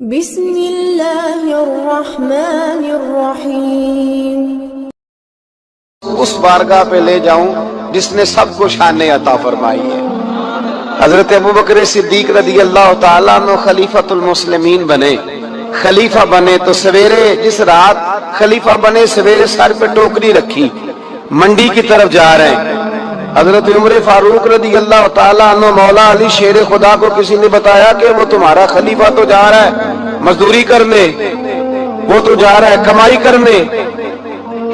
بسم اللہ الرحمن الرحیم۔ اس بارگاہ پہ لے جاؤں جس نے سب کو شانیں عطا فرمائی ہے۔ حضرت ابوبکر صدیق رضی اللہ تعالیٰ عنہ خلیفۃ المسلمین بنے، خلیفہ بنے تو سویرے جس رات خلیفہ بنے سویرے سر پہ ٹوکری رکھی، منڈی کی طرف جا رہے ہیں۔ حضرت عمر فاروق رضی اللہ تعالیٰ عنہ مولا علی شیر خدا کو کسی نے بتایا کہ وہ تمہارا خلیفہ تو جا رہا ہے مزدوری کرنے، وہ تو جا رہا ہے کمائی کرنے۔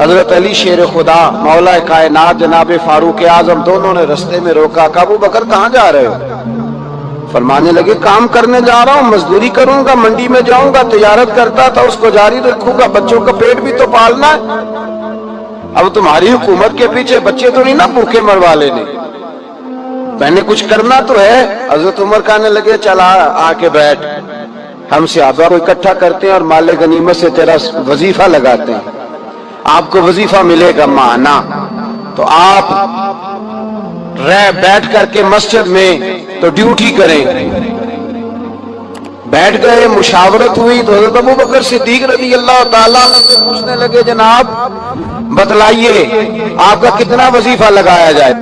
حضرت علی شیر خدا مولا کائنات جناب فاروق اعظم دونوں نے رستے میں روکا کہ ابو بکر کہاں جا رہے ہو؟ فرمانے لگے کام کرنے جا رہا ہوں، مزدوری کروں گا، منڈی میں جاؤں گا، تجارت کرتا تھا اس کو جاری رکھوں گا، بچوں کا پیٹ بھی تو پالنا ہے۔ اب تمہاری حکومت کے پیچھے بچے تو نہیں نا بھوکے مروا لینے، میں نے کچھ کرنا تو ہے۔ حضرت عمر کہنے لگے چل آ کے بیٹھ، ہم صحابہ کو اکٹھا کرتے ہیں اور مال غنیمت سے تیرا وظیفہ لگاتے ہیں، آپ کو وظیفہ ملے گا ماہانہ۔ تو آپ بیٹھ کر کے مسجد میں تو ڈیوٹی کریں۔ بیٹھ گئے، مشاورت ہوئی تو حضرت ابوبکر صدیق رضی اللہ تعالیٰ عنہ سے پوچھنے لگے جناب بتلائیے آپ کا کتنا وظیفہ لگایا جائے؟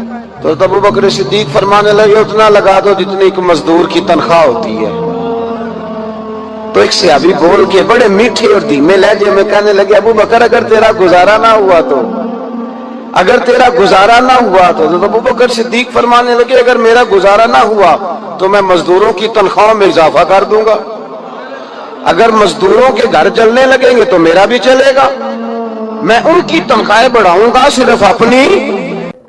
تو حضرت ابوبکر صدیق فرمانے لگے اتنا لگا دو جتنی ایک مزدور کی تنخواہ ہوتی ہے۔ تو ایک صحابی بول کے بڑے میٹھے اور دھیمے لہجے میں کہنے لگے ابوبکر اگر تیرا گزارا نہ ہوا تو، اگر تیرا گزارا نہ ہوا تو حضرت ابوبکر صدیق فرمانے لگے اگر میرا گزارا نہ ہوا تو میں مزدوروں کی تنخواہوں میں اضافہ کر دوں گا، اگر مزدوروں کے گھر چلنے لگیں گے تو میرا بھی چلے گا، میں ان کی تنخواہیں بڑھاؤں گا صرف اپنی۔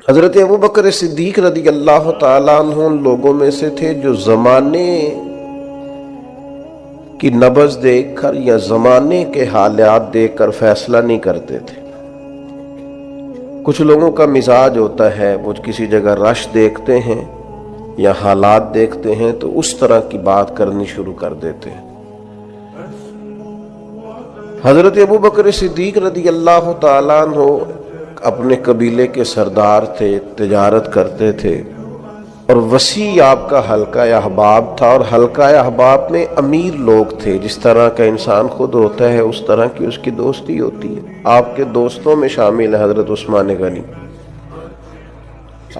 حضرت ابوبکر صدیق رضی اللہ تعالیٰ عنہ ان لوگوں میں سے تھے جو زمانے کی نبض دیکھ کر یا زمانے کے حالات دیکھ کر فیصلہ نہیں کرتے تھے۔ کچھ لوگوں کا مزاج ہوتا ہے وہ کسی جگہ رش دیکھتے ہیں یا حالات دیکھتے ہیں تو اس طرح کی بات کرنی شروع کر دیتے ہیں۔ حضرت ابوبکر صدیق رضی اللہ تعالیٰ عنہ اپنے قبیلے کے سردار تھے، تجارت کرتے تھے اور وسیع آپ کا حلقہ احباب تھا، اور حلقہ احباب میں امیر لوگ تھے۔ جس طرح کا انسان خود ہوتا ہے اس طرح کی اس کی دوستی ہوتی ہے۔ آپ کے دوستوں میں شامل ہے حضرت عثمان غنی،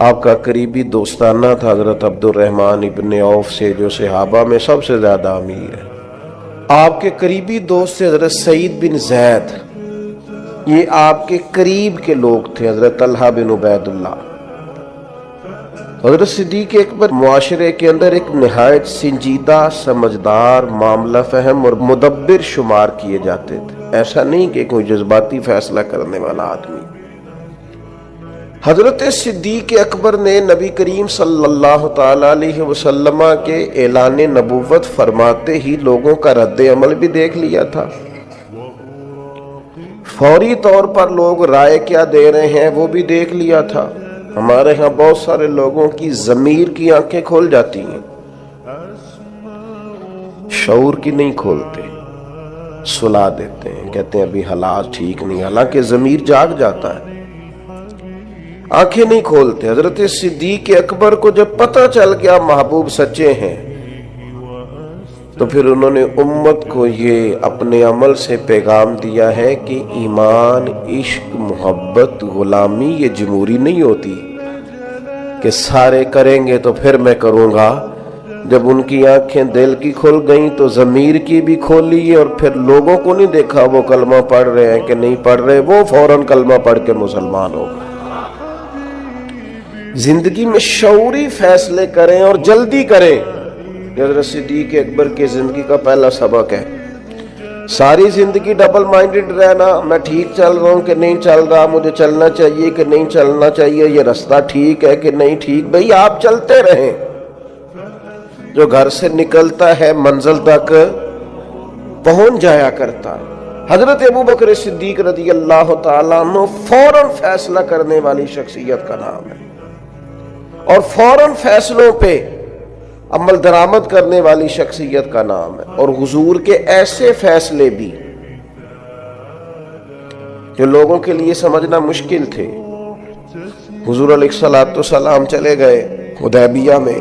آپ کا قریبی دوستانہ تھا حضرت عبد الرحمن ابن عوف سے جو صحابہ میں سب سے زیادہ امیر ہے۔ آپ کے قریبی دوست سے حضرت سعید بن زید، یہ آپ کے قریب کے لوگ تھے، حضرت طلحہ بن عبید اللہ۔ حضرت صدیق اکبر معاشرے کے اندر ایک نہایت سنجیدہ، سمجھدار، معاملہ فہم اور مدبر شمار کیے جاتے تھے، ایسا نہیں کہ کوئی جذباتی فیصلہ کرنے والا آدمی۔ حضرت صدیق اکبر نے نبی کریم صلی اللہ تعالی علیہ وسلم کے اعلان نبوت فرماتے ہی لوگوں کا رد عمل بھی دیکھ لیا تھا۔ فوری طور پر لوگ رائے کیا دے رہے ہیں وہ بھی دیکھ لیا تھا۔ ہمارے ہاں بہت سارے لوگوں کی ضمیر کی آنکھیں کھول جاتی ہیں، شعور کی نہیں کھولتے، سلا دیتے ہیں، کہتے ہیں ابھی حالات ٹھیک نہیں، حالانکہ ضمیر جاگ جاتا ہے، آنکھیں نہیں کھولتے۔ حضرت صدیق اکبر کو جب پتہ چل گیا محبوب سچے ہیں تو پھر انہوں نے امت کو یہ اپنے عمل سے پیغام دیا ہے کہ ایمان، عشق، محبت، غلامی یہ جمہوری نہیں ہوتی کہ سارے کریں گے تو پھر میں کروں گا۔ جب ان کی آنکھیں دل کی کھل گئیں تو ضمیر کی بھی کھولی، اور پھر لوگوں کو نہیں دیکھا وہ کلمہ پڑھ رہے ہیں کہ نہیں پڑھ رہے، وہ فوراً کلمہ پڑھ کے مسلمان ہو گئے۔ زندگی میں شعوری فیصلے کریں اور جلدی کریں، حضرت صدیق اکبر کی زندگی کا پہلا سبق ہے۔ ساری زندگی ڈبل مائنڈڈ رہنا، میں ٹھیک چل رہا ہوں کہ نہیں چل رہا، مجھے چلنا چاہیے کہ نہیں چلنا چاہیے، یہ رستہ ٹھیک ہے کہ نہیں ٹھیک، بھئی آپ چلتے رہیں، جو گھر سے نکلتا ہے منزل تک پہنچ جایا کرتا ہے۔ حضرت ابوبکر صدیق رضی اللہ تعالیٰ عنہ فوراً فیصلہ کرنے والی شخصیت کا نام ہے، اور فوراً فیصلوں پہ عمل درآمد کرنے والی شخصیت کا نام ہے۔ اور حضور کے ایسے فیصلے بھی جو لوگوں کے لیے سمجھنا مشکل تھے۔ حضور علیہ الصلوۃ والسلام چلے گئے حدیبیہ میں،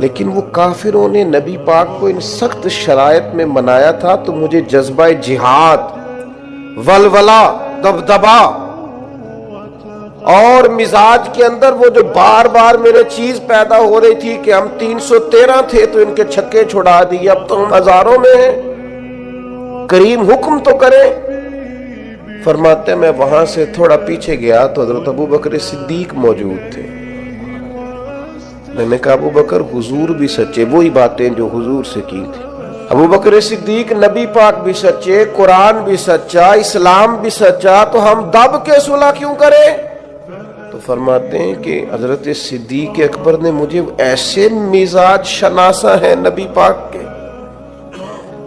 لیکن وہ کافروں نے نبی پاک کو ان سخت شرائط میں منایا تھا تو مجھے جذبہ جہاد، ولولہ، دبدبا اور مزاج کے اندر وہ جو بار بار میرے چیز پیدا ہو رہی تھی کہ ہم 313 تھے تو ان کے چھکے چھڑا دیے، اب تو ہم ہزاروں میں ہیں، کریم حکم تو کریں۔ فرماتے میں وہاں سے تھوڑا پیچھے گیا تو حضرت ابو بکر صدیق موجود تھے۔ میں نے کہا ابو بکر حضور بھی سچے، وہی باتیں جو حضور سے کی تھی۔ ابو بکر صدیق نبی پاک بھی سچے، قرآن بھی سچا، اسلام بھی سچا، تو ہم دب کے صلح کیوں کریں؟ تو فرماتے ہیں کہ حضرت صدیق اکبر نے مجھے ایسے مزاج شناسا ہے نبی پاک کے،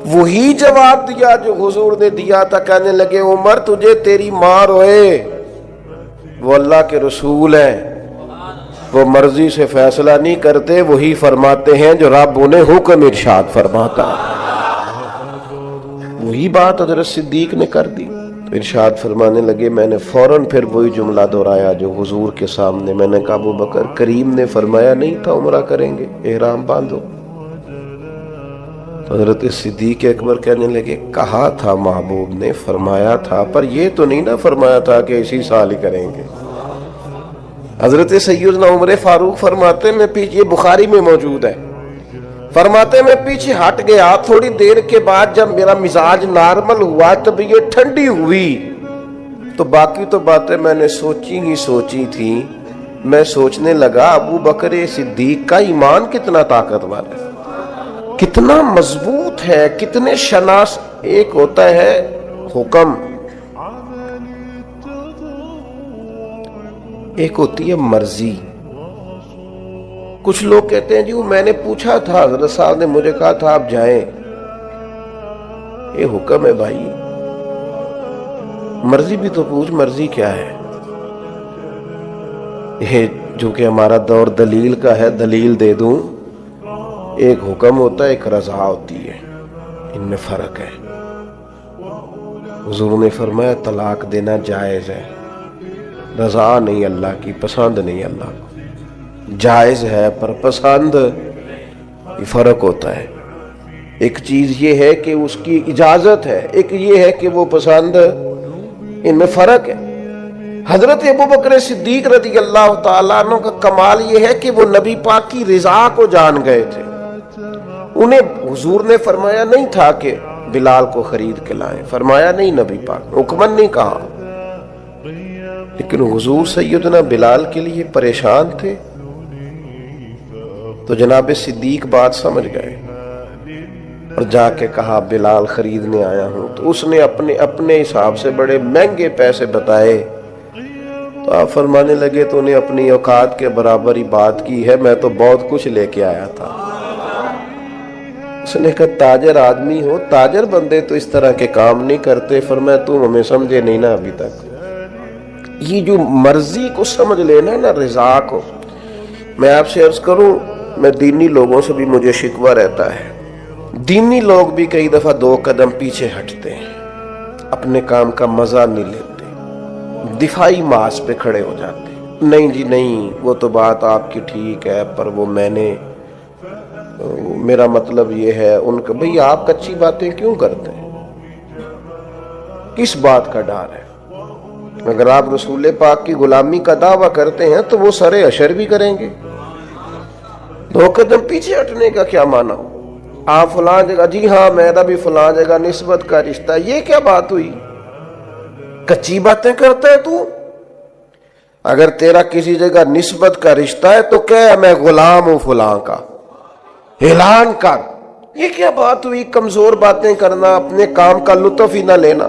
وہی جواب دیا جو حضور نے دیا تھا۔ کہنے لگے عمر تجھے تیری ماں روئے، وہ اللہ کے رسول ہیں، وہ مرضی سے فیصلہ نہیں کرتے، وہی فرماتے ہیں جو رب انہیں حکم ارشاد فرماتا ہے۔ وہی بات حضرت صدیق نے کر دی۔ تو ارشاد فرمانے لگے، میں نے فوراً پھر وہی جملہ دہرایا جو حضور کے سامنے۔ میں نے کہا ابو بکر کریم نے فرمایا نہیں تھا عمرہ کریں گے، احرام باندھو؟ حضرت صدیق اکبر کہنے لگے کہا تھا محبوب نے، فرمایا تھا، پر یہ تو نہیں نہ فرمایا تھا کہ اسی سال ہی کریں گے۔ حضرت سیدنا عمر فاروق فرماتے میں پیچھے، بخاری میں موجود ہے، فرماتے میں پیچھے ہٹ گیا، تھوڑی دیر کے بعد جب میرا مزاج نارمل ہوا، طبیعت ٹھنڈی ہوئی، تو باقی تو باتیں میں نے سوچی تھی۔ میں سوچنے لگا ابو بکر صدیق کا ایمان کتنا طاقتور ہے، کتنا مضبوط ہے، کتنے شناس۔ ایک ہوتا ہے حکم، ایک ہوتی ہے مرضی۔ کچھ لوگ کہتے ہیں جی وہ میں نے پوچھا تھا، حضرت صاحب نے مجھے کہا تھا آپ جائیں، یہ حکم ہے بھائی، مرضی بھی تو پوچھ، مرضی کیا ہے؟ یہ جو کہ ہمارا دور دلیل کا ہے، دلیل دے دوں۔ ایک حکم ہوتا ہے، ایک رضا ہوتی ہے، ان میں فرق ہے۔ حضور نے فرمایا طلاق دینا جائز ہے، رضا نہیں اللہ کی، پسند نہیں اللہ کو، جائز ہے پر پسند، یہ فرق ہوتا ہے۔ ایک چیز یہ ہے کہ اس کی اجازت ہے، ایک یہ ہے کہ وہ پسند، ان میں فرق ہے۔ حضرت ابو بکر صدیق رضی اللہ تعالیٰ عنہ کا کمال یہ ہے کہ وہ نبی پاک کی رضا کو جان گئے تھے۔ انہیں حضور نے فرمایا نہیں تھا کہ بلال کو خرید کے لائیں، فرمایا نہیں، نبی پاک حکمن نہیں کہا، لیکن حضور سیدنا بلال کے لیے پریشان تھے، تو جناب صدیق بات سمجھ گئے اور جا کے کہا بلال خریدنے آیا ہوں۔ تو اس نے اپنے حساب سے بڑے مہنگے پیسے بتائے، تو آپ فرمانے لگے تو انہیں اپنی اوقات کے برابر ہی بات کی ہے، میں تو بہت کچھ لے کے آیا تھا۔ اس نے کہا تاجر آدمی ہو، تاجر بندے تو اس طرح کے کام نہیں کرتے۔ فرمایا تم ہمیں سمجھے نہیں نا ابھی تک، یہ جو مرضی کو سمجھ لینا نا، رضا کو۔ میں آپ سے عرض کروں، میں دینی لوگوں سے بھی مجھے شکوہ رہتا ہے، دینی لوگ بھی کئی دفعہ 2 قدم پیچھے ہٹتے ہیں، اپنے کام کا مزہ نہیں لیتے، دفاعی ماس پہ کھڑے ہو جاتے ہیں۔ نہیں جی نہیں، وہ تو بات آپ کی ٹھیک ہے، پر وہ میرا مطلب یہ ہے ان کا۔ بھئی آپ کچی باتیں کیوں کرتے ہیں؟ کس بات کا ڈر ہے؟ اگر آپ رسول پاک کی غلامی کا دعویٰ کرتے ہیں تو وہ سرے اشر بھی کریں گے۔ 2 قدم پیچھے ہٹنے کا کیا معنی ہو؟ آپ فلاں جگہ، جی ہاں میرا بھی فلاں جگہ نسبت کا رشتہ، یہ کیا بات ہوئی؟ کچی باتیں کرتا ہے تو؟ اگر تیرا کسی جگہ نسبت کا رشتہ ہے تو کہہ میں غلام ہوں فلاں کا، اعلان کر۔ یہ کیا بات ہوئی؟ کمزور باتیں کرنا، اپنے کام کا لطف ہی نہ لینا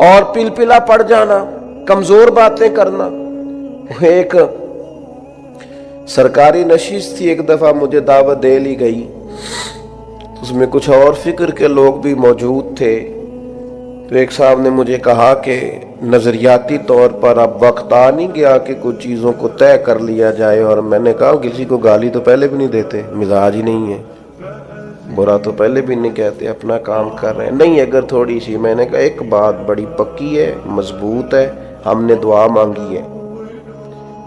اور پلپلا پڑ جانا، کمزور باتیں کرنا۔ ایک سرکاری نشست تھی، ایک دفعہ مجھے دعوت دے لی گئی، اس میں کچھ اور فکر کے لوگ بھی موجود تھے۔ تو ایک صاحب نے مجھے کہا کہ نظریاتی طور پر اب وقت آ نہیں گیا کہ کچھ چیزوں کو طے کر لیا جائے، اور میں نے کہا کسی کو گالی تو پہلے بھی نہیں دیتے، مزاج ہی نہیں ہے، برا تو پہلے بھی نہیں کہتے، اپنا کام کر رہے ہیں۔ نہیں اگر تھوڑی سی، میں نے کہا ایک بات بڑی پکی ہے، مضبوط ہے، ہم نے دعا مانگی ہے،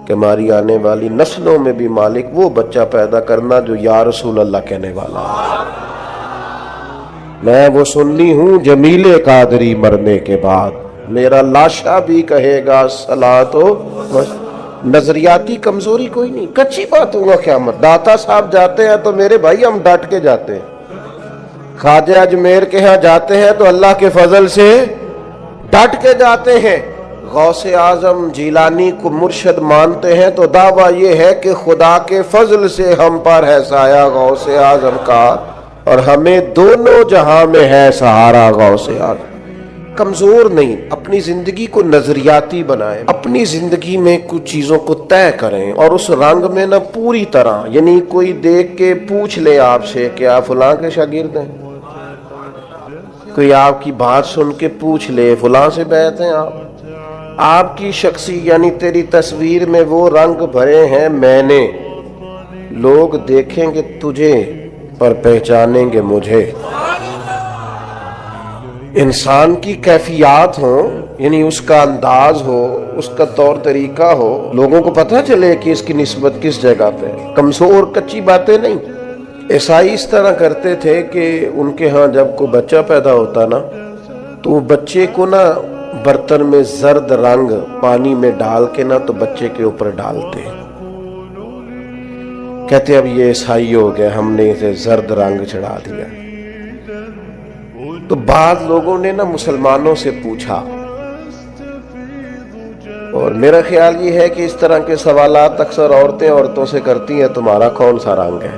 کہ ہماری آنے والی نسلوں میں بھی مالک وہ بچہ پیدا کرنا جو یا رسول اللہ کہنے والا ہے۔ میں وہ سنی ہوں جمیل قادری مرنے کے بعد، میرا لاشا بھی کہے گا صلاۃ و نظریاتی کمزوری کوئی نہیں، کچی بات ہوگا قیامت۔ داتا صاحب جاتے ہیں تو میرے بھائی ہم ڈٹ کے جاتے ہیں، خواجہ اجمیر کے ہاں جاتے ہیں تو اللہ کے فضل سے ڈٹ کے جاتے ہیں، غوث اعظم جیلانی کو مرشد مانتے ہیں تو دعویٰ یہ ہے کہ خدا کے فضل سے ہم پر ہے سایہ غوث اعظم کا، اور ہمیں دونوں جہاں میں ہے سہارا غوث اعظم۔ کمزور نہیں، اپنی زندگی کو نظریاتی بنائیں، اپنی زندگی میں کچھ چیزوں کو طے کریں، اور اس رنگ میں نہ پوری طرح، یعنی کوئی دیکھ کے پوچھ لے آپ سے کہ آپ فلاں کے شاگرد ہیں، کوئی آپ کی بات سن کے پوچھ لے فلاں سے بیعت ہیں آپ کی شخصی یعنی تیری تصویر میں وہ رنگ بھرے ہیں میں نے، لوگ دیکھیں گے تجھے پر پہچانیں گے مجھے۔ انسان کی کیفیات ہوں، یعنی اس کا انداز ہو، اس کا طور طریقہ ہو، لوگوں کو پتہ چلے کہ اس کی نسبت کس جگہ پہ ہے، کمزور کچی باتیں نہیں۔ عیسائی اس طرح کرتے تھے کہ ان کے ہاں جب کوئی بچہ پیدا ہوتا نا تو وہ بچے کو نا برتن میں زرد رنگ پانی میں ڈال کے نا تو بچے کے اوپر ڈالتے، کہتے اب یہ عیسائی ہو گیا، ہم نے اسے زرد رنگ چڑھا دیا۔ تو بعض لوگوں نے نا مسلمانوں سے پوچھا، اور میرا خیال یہ ہے کہ اس طرح کے سوالات اکثر عورتوں سے کرتی ہیں، تمہارا کون سا رنگ ہے؟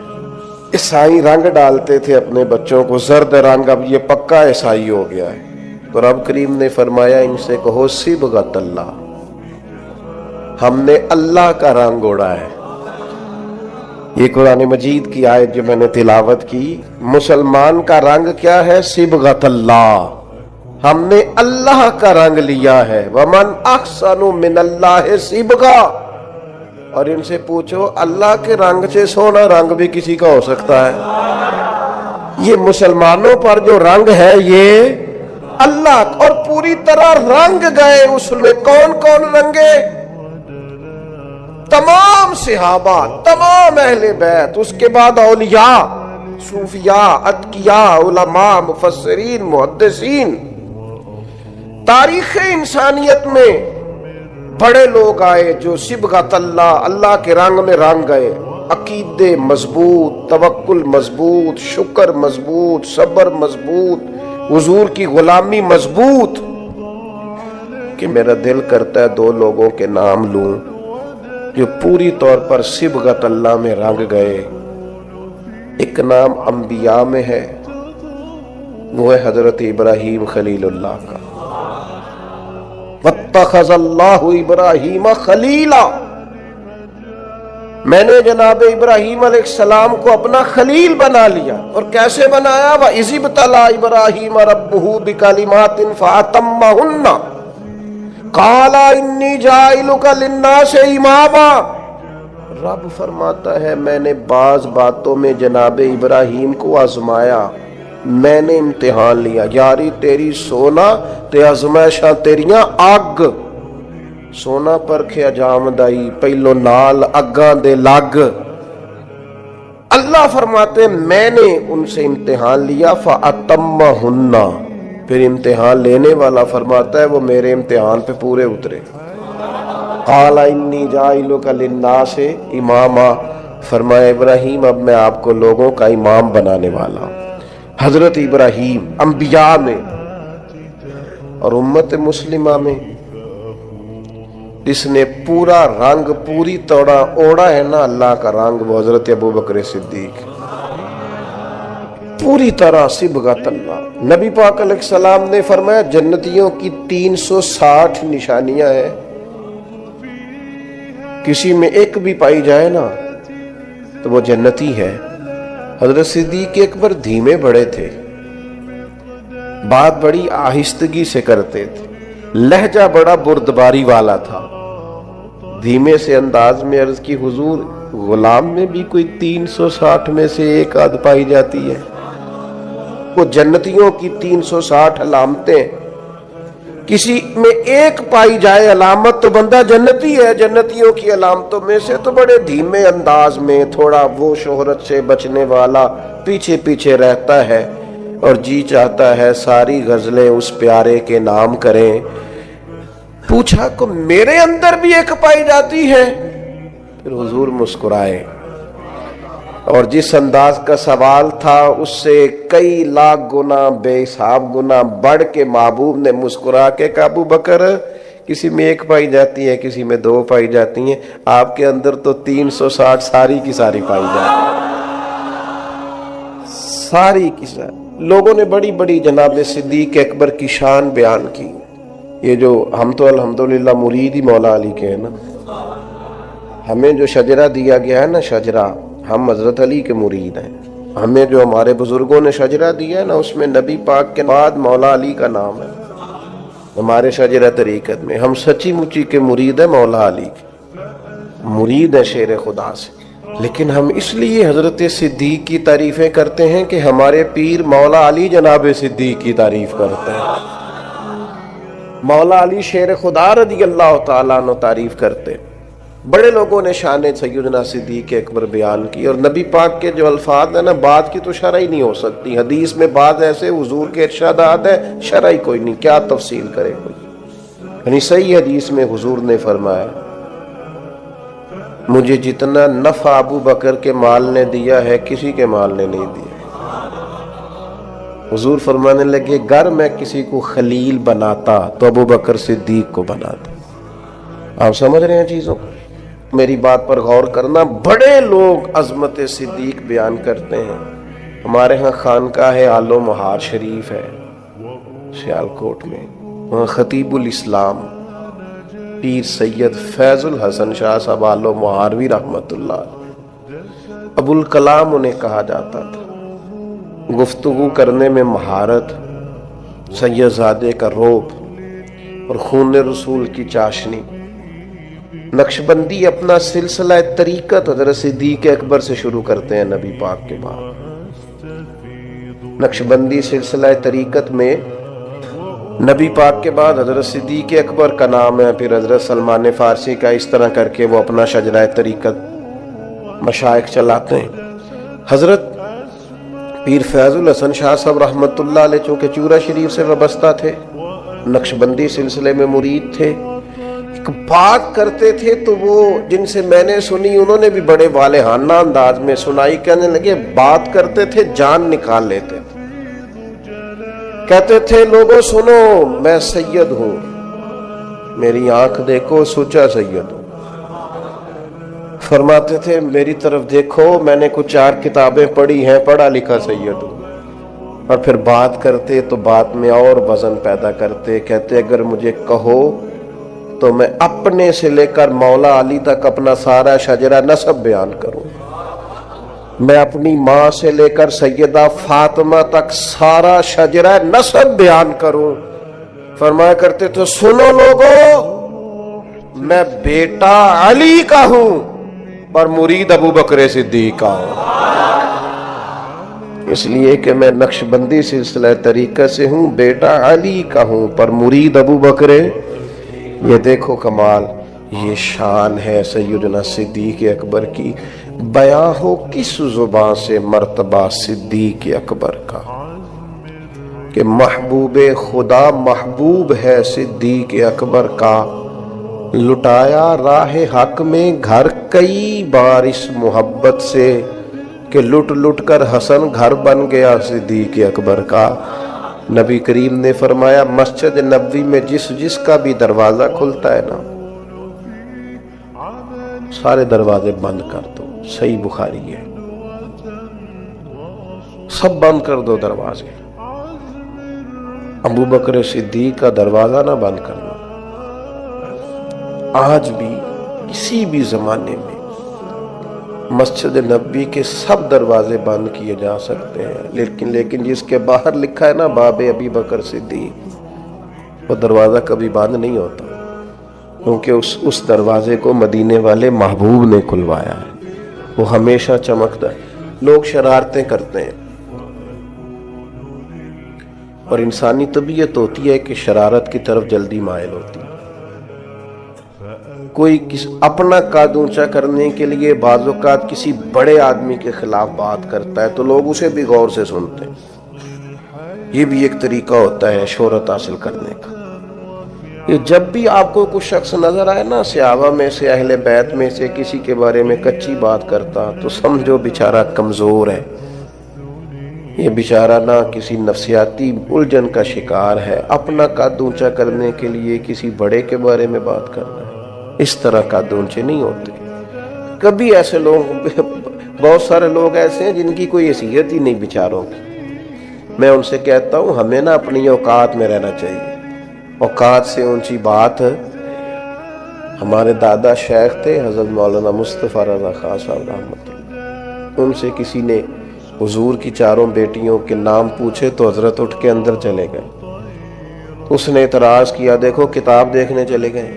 عیسائی رنگ ڈالتے تھے اپنے بچوں کو زرد رنگ، اب یہ پکا عیسائی ہو گیا ہے۔ تو رب کریم نے فرمایا ان سے کہو صبغۃ اللہ، ہم نے اللہ کا رنگ اوڑا ہے۔ یہ قرآن مجید کی آیت جو میں نے تلاوت کی، مسلمان کا رنگ کیا ہے؟ صبغۃ اللہ، ہم نے اللہ کا رنگ لیا ہے۔ ومن احسن من اللہ صبغہ، اور ان سے پوچھو اللہ کے رنگ سے سونا رنگ بھی کسی کا ہو سکتا ہے۔ یہ مسلمانوں پر جو رنگ ہے یہ اللہ، اور پوری طرح رنگ گئے اس میں۔ کون کون رنگے؟ تمام صحابہ، تمام اہل بیت، اس کے بعد اولیاء، صوفیاء، اتقیاء، علماء، مفسرین، محدثین۔ تاریخ انسانیت میں بڑے لوگ آئے جو صبغۃ اللہ، اللہ کے رنگ میں رنگ گئے، عقیدے مضبوط، توکل مضبوط، شکر مضبوط، صبر مضبوط، حضور کی غلامی مضبوط۔ کہ میرا دل کرتا ہے دو لوگوں کے نام لوں جو پوری طور پر صبغۃ اللہ میں رنگ گئے۔ ایک نام انبیاء میں ہے، وہ ہے حضرت ابراہیم خلیل اللہ کا، واتخذ اللہ ابراہیم خلیلا، میں نے جناب ابراہیم علیہ السلام کو اپنا خلیل بنا لیا۔ اور کیسے بنایا؟ وَإِذِ ابْتَلَىٰ إِبْرَاهِيمَ رَبُّهُ بِكَلِمَاتٍ فَأَتَمَّهُنَّ قَالَ إِنِّي جَاعِلُكَ لِلنَّاسِ إِمَامًا۔ رب فرماتا ہے میں نے بعض باتوں میں جناب ابراہیم کو آزمایا، میں نے امتحان لیا۔ یاری تیری سونا تے آزمائشاں تیریاں آگ، سونا پرکھیا جامدائی پہلو نال اگاں دے لگ۔ اللہ فرماتے میں نے ان سے امتحان لیا، فَأَتَمَّهُنَّ، پھر امتحان لینے والا فرماتا ہے وہ میرے امتحان پہ پورے اترے۔ قَالَ إِنِّي جَاعِلُكَ لِلنَّاسِ إِمَامًا، فرمایا ابراہیم اب میں آپ کو لوگوں کا امام بنانے والا ہوں۔ حضرت ابراہیم انبیاء میں اور امت مسلمہ میں جس نے پورا رنگ پوری طرح اوڑا ہے نا اللہ کا رنگ، وہ حضرت ابوبکر صدیق، پوری طرح صبغۃ اللہ۔ نبی پاک علیہ السلام نے فرمایا جنتیوں کی 360 نشانیاں ہیں، کسی میں ایک بھی پائی جائے نا تو وہ جنتی ہے۔ حضرت صدیق اکبر دھیمے بڑے تھے، بات بڑی آہستگی سے کرتے تھے، لہجہ بڑا بردباری والا تھا۔ دھیمے سے انداز میں عرض کی حضور غلام میں بھی کوئی 360 میں سے ایک آدھ پائی جاتی ہے؟ وہ جنتیوں کی 360 علامتیں کسی میں ایک پائی جائے علامت تو بندہ جنتی ہے. جنتیوں کی علامتوں میں سے تو بڑے دھیمے انداز میں تھوڑا وہ شہرت سے بچنے والا پیچھے پیچھے رہتا ہے اور جی چاہتا ہے ساری غزلیں اس پیارے کے نام کریں. پوچھا کہ میرے اندر بھی ایک پائی جاتی ہے؟ پھر حضور مسکرائے اور جس انداز کا سوال تھا اس سے کئی لاکھ گنا بے حساب گنا بڑھ کے محبوب نے مسکرا کے کہا ابو بکر کسی میں ایک پائی جاتی ہے کسی میں دو پائی جاتی ہیں, آپ کے اندر تو 360 ساری کی ساری پائی جاتی ہے, ساری کی ساری. لوگوں نے بڑی بڑی جناب صدیق اکبر کی شان بیان کی. یہ جو ہم تو الحمدللہ مرید ہی مولا علی کے ہیں نا, ہمیں جو شجرہ دیا گیا ہے نا شجرہ, ہم حضرت علی کے مرید ہیں. ہمیں جو ہمارے بزرگوں نے شجرہ دیا ہے نا اس میں نبی پاک کے بعد مولا علی کا نام ہے. ہمارے شجرہ طریقت میں ہم سچی مچی کے مرید ہیں مولا علی کے, مرید ہیں شیر خدا سے. لیکن ہم اس لیے حضرت صدیق کی تعریفیں کرتے ہیں کہ ہمارے پیر مولا علی جناب صدیق کی تعریف کرتے ہیں. مولا علی شیر خدا رضی اللہ تعالیٰ عنہ تعریف کرتے. بڑے لوگوں نے شان سیدنا صدیق اکبر بیان کی, اور نبی پاک کے جو الفاظ ہیں نا بات کی تو شرح ہی نہیں ہو سکتی. حدیث میں بعض ایسے حضور کے ارشادات ہیں شرح ہی کوئی نہیں, کیا تفصیل کرے کوئی. یعنی صحیح حدیث میں حضور نے فرمایا مجھے جتنا نفع ابو بکر کے مال نے دیا ہے کسی کے مال نے نہیں دیا. حضور فرمانے لگے گر میں کسی کو خلیل بناتا تو ابو بکر صدیق کو بناتا. آپ سمجھ رہے ہیں چیزوں کو؟ میری بات پر غور کرنا. بڑے لوگ عظمت صدیق بیان کرتے ہیں. ہمارے ہاں خانقاہ آل و مہار شریف ہے سیالکوٹ میں, وہاں خطیب الاسلام پیر سید فیض الحسن شاہ صاحب آل و مہاروی رحمت اللہ ابو الکلام انہیں کہا جاتا تھا. گفتگو کرنے میں مہارت, سید زادے کا روب اور خون رسول کی چاشنی. نقشبندی اپنا سلسلہ طریقت حضرت صدیق اکبر سے شروع کرتے ہیں نبی پاک کے بعد. نقشبندی سلسلہ طریقت میں نبی پاک کے بعد حضرت صدیق اکبر کا نام ہے, پھر حضرت سلمان فارسی کا, اس طرح کر کے وہ اپنا شجرہ طریقت مشائخ چلاتے ہیں. حضرت پیر فیض الحسن شاہ صاحب رحمت اللہ علیہ چونکہ چورا شریف سے وابستہ تھے, نقشبندی سلسلے میں مرید تھے, بات کرتے تھے تو وہ جن سے میں نے سنی انہوں نے بھی بڑے والہانہ انداز میں سنائی. کہنے لگے بات کرتے تھے جان نکال لیتے تھے. کہتے تھے لوگوں سنو میں سید ہوں, میری آنکھ دیکھو سچا سید ہوں. فرماتے تھے میری طرف دیکھو میں نے کچھ 4 کتابیں پڑھی ہیں, پڑھا لکھا سید ہوں. اور پھر بات کرتے تو بات میں اور وزن پیدا کرتے. کہتے اگر مجھے کہو تو میں اپنے سے لے کر مولا علی تک اپنا سارا شجرہ نسب بیان کروں. میں اپنی ماں سے لے کر سیدہ فاطمہ تک سارا شجرہ نسب بیان کروں. فرمایا کرتے تو سنو لوگو میں بیٹا علی کا ہوں اور مرید ابو بکر صدیق کا ہوں. اس لیے کہ میں نقشبندی سلسلہ طریقہ سے ہوں, بیٹا علی کا ہوں پر مرید ابو بکر. یہ دیکھو کمال, یہ شان ہے سیدنا صدیق اکبر کی. بیاں ہو کس زبان سے مرتبہ صدیق اکبر کا کہ محبوب خدا محبوب ہے صدیق اکبر کا. لٹایا راہ حق میں گھر کئی بار اس محبت سے کہ لٹ لٹ کر حسن گھر بن گیا صدیق اکبر کا. نبی کریم نے فرمایا مسجد نبوی میں جس کا بھی دروازہ کھلتا ہے نا سارے دروازے بند کر دو. صحیح بخاری ہے, سب بند کر دو دروازے. ابو بکر صدیق کا دروازہ نہ بند کرنا. آج بھی کسی بھی زمانے میں مسجد نبوی کے سب دروازے بند کیے جا سکتے ہیں, لیکن جس کے باہر لکھا ہے نا باب ابی بکر صدیق, وہ دروازہ کبھی بند نہیں ہوتا کیونکہ اس دروازے کو مدینے والے محبوب نے کھلوایا ہے. وہ ہمیشہ چمکتا ہے. لوگ شرارتیں کرتے ہیں اور انسانی طبیعت ہوتی ہے کہ شرارت کی طرف جلدی مائل ہوتی ہے. کوئی اپنا قد اونچا کرنے کے لیے بعض اوقات کسی بڑے آدمی کے خلاف بات کرتا ہے تو لوگ اسے بھی غور سے سنتے ہیں. یہ بھی ایک طریقہ ہوتا ہے شہرت حاصل کرنے کا. یہ جب بھی آپ کو کوئی شخص نظر آئے نا صحابہ میں سے اہل بیت میں سے کسی کے بارے میں کچی بات کرتا تو سمجھو بیچارہ کمزور ہے. یہ بیچارہ نہ کسی نفسیاتی الجھن کا شکار ہے. اپنا قد اونچا کرنے کے لیے کسی بڑے کے بارے میں بات کرنا ہے. اس طرح قد اونچے نہیں ہوتے. کبھی ایسے لوگ بہت سارے لوگ ایسے ہیں جن کی کوئی حیثیت ہی نہیں بیچاروں کی. میں ان سے کہتا ہوں ہمیں نا اپنی اوقات میں رہنا چاہیے. اوقات سے اونچی بات ہمارے دادا شیخ تھے حضرت مولانا مصطفیٰ رضا خان صاحب رحمۃ اللہ. ان سے کسی نے حضور کی چاروں بیٹیوں کے نام پوچھے تو حضرت اٹھ کے اندر چلے گئے. اس نے اعتراض کیا دیکھو کتاب دیکھنے چلے گئے,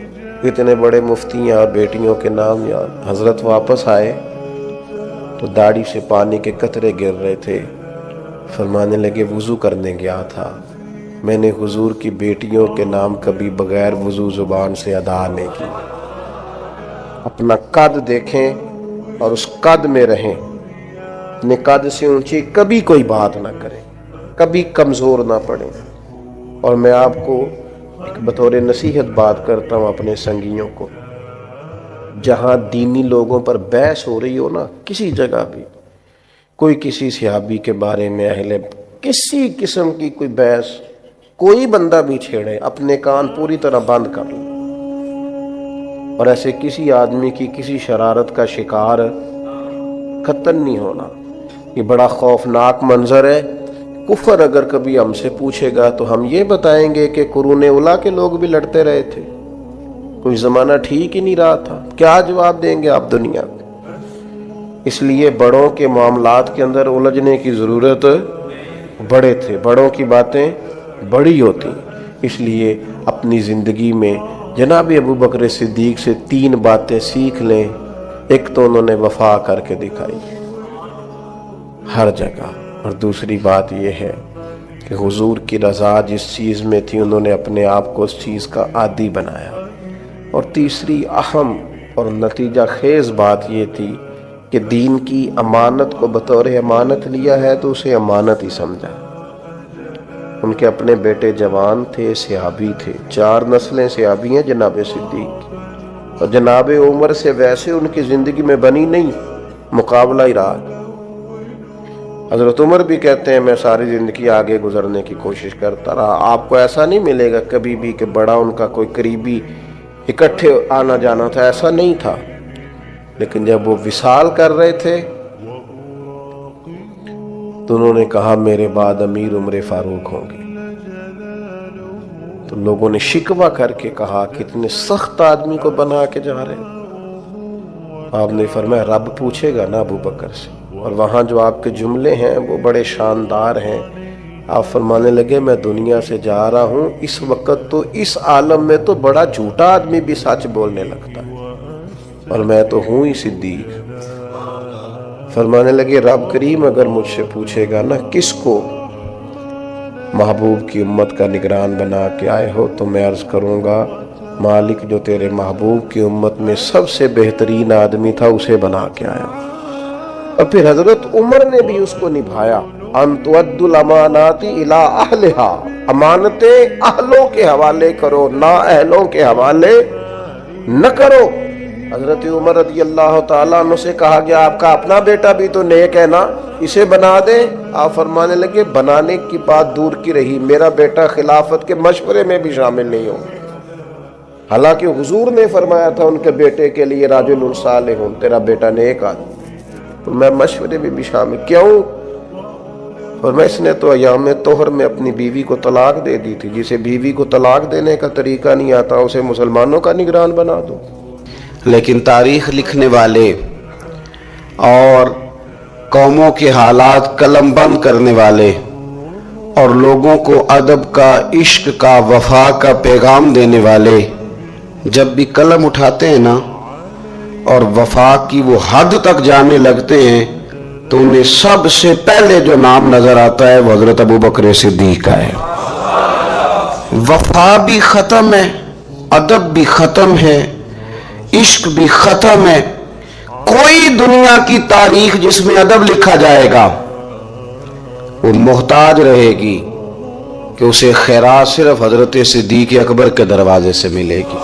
اتنے بڑے مفتیاں اور بیٹیوں کے نام یاد. حضرت واپس آئے تو داڑھی سے پانی کے قطرے گر رہے تھے. فرمانے لگے وضو کرنے گیا تھا, میں نے حضور کی بیٹیوں کے نام کبھی بغیر وضو زبان سے ادا نہیں کی. اپنا قد دیکھیں اور اس قد میں رہیں. اپنے قد سے اونچی کبھی کوئی بات نہ کریں, کبھی کمزور نہ پڑیں. اور میں آپ کو ایک بطور نصیحت بات کرتا ہوں اپنے سنگیوں کو, جہاں دینی لوگوں پر بحث ہو رہی ہو نا, کسی جگہ بھی کوئی کسی صحابی کے بارے میں اہل کسی قسم کی کوئی بحث کوئی بندہ بھی چھیڑے, اپنے کان پوری طرح بند کر لیں. اور ایسے کسی آدمی کی کسی شرارت کا شکار قطعاً نہیں ہونا. یہ بڑا خوفناک منظر ہے. کفر اگر کبھی ہم سے پوچھے گا تو ہم یہ بتائیں گے کہ قرون اولیٰ کے لوگ بھی لڑتے رہے تھے, کوئی زمانہ ٹھیک ہی نہیں رہا تھا. کیا جواب دیں گے آپ دنیا کو؟ اس لیے بڑوں کے معاملات کے اندر الجھنے کی ضرورت, بڑے تھے, بڑوں کی باتیں بڑی ہوتی. اس لیے اپنی زندگی میں جناب ابو بکر صدیق سے 3 باتیں سیکھ لیں. ایک تو انہوں نے وفا کر کے دکھائی ہر جگہ, اور دوسری بات یہ ہے کہ حضور کی رضا جس چیز میں تھی انہوں نے اپنے آپ کو اس چیز کا عادی بنایا. اور تیسری اہم اور نتیجہ خیز بات یہ تھی کہ دین کی امانت کو بطور امانت لیا ہے تو اسے امانت ہی سمجھا. ان کے اپنے بیٹے جوان تھے, صحابی تھے, 4 نسلیں صحابی ہیں جناب صدیق, اور جناب عمر سے ویسے ان کی زندگی میں بنی نہیں, مقابلہ ہی رہا. حضرت عمر بھی کہتے ہیں میں ساری زندگی آگے گزرنے کی کوشش کرتا رہا. آپ کو ایسا نہیں ملے گا کبھی بھی کہ بڑا ان کا کوئی قریبی اکٹھے آنا جانا تھا, ایسا نہیں تھا. لیکن جب وہ وصال کر رہے تھے تو انہوں نے کہا میرے بعد امیر عمر فاروق ہوں گے. تو لوگوں نے شکوہ کر کے کہا کتنے سخت آدمی کو بنا کے جا رہے ہیں. آپ نے فرمایا رب پوچھے گا نا ابو بکر سے. اور وہاں جو آپ کے جملے ہیں وہ بڑے شاندار ہیں. آپ فرمانے لگے میں دنیا سے جا رہا ہوں, اس وقت تو اس عالم میں تو بڑا جھوٹا آدمی بھی سچ بولنے لگتا ہے, اور میں تو ہوں ہی صدیق. فرمانے لگے رب کریم اگر مجھ سے پوچھے گا نا کس کو محبوب کی امت کا نگران بنا کے آئے ہو, تو میں عرض کروں گا مالک جو تیرے محبوب کی امت میں سب سے بہترین آدمی تھا اسے بنا کے آیا. اور پھر حضرت عمر نے بھی اس کو نبھایا. ان تؤدوا الامانات الی اہلھا, امانتیں اہلوں کے حوالے کرو, نا اہلوں کے حوالے نہ کرو. حضرت عمر رضی اللہ تعالیٰ عنہ سے کہا گیا آپ کا اپنا بیٹا بھی تو نیک ہے نا, اسے بنا دے. آپ فرمانے لگے بنانے کی بات دور کی رہی, میرا بیٹا خلافت کے مشورے میں بھی شامل نہیں ہو. حالانکہ حضور نے فرمایا تھا ان کے بیٹے کے لیے راجل صالح, تیرا بیٹا نیک آدمی, تو میں مشورے میں بھی شامل کیوں؟ اور میں اس نے تو ایام طہر میں اپنی بیوی کو طلاق دے دی تھی. جسے بیوی کو طلاق دینے کا طریقہ نہیں آتا اسے مسلمانوں کا نگران بنا دو. لیکن تاریخ لکھنے والے اور قوموں کے حالات قلم بند کرنے والے اور لوگوں کو ادب کا, عشق کا, وفا کا پیغام دینے والے جب بھی قلم اٹھاتے ہیں نا اور وفا کی وہ حد تک جانے لگتے ہیں تو انہیں سب سے پہلے جو نام نظر آتا ہے وہ حضرت ابو بکر صدیق کا ہے۔ وفا بھی ختم ہے، ادب بھی ختم ہے، عشق بھی ختم ہے۔ کوئی دنیا کی تاریخ جس میں ادب لکھا جائے گا وہ محتاج رہے گی کہ اسے خیرات صرف حضرت صدیق اکبر کے دروازے سے ملے گی۔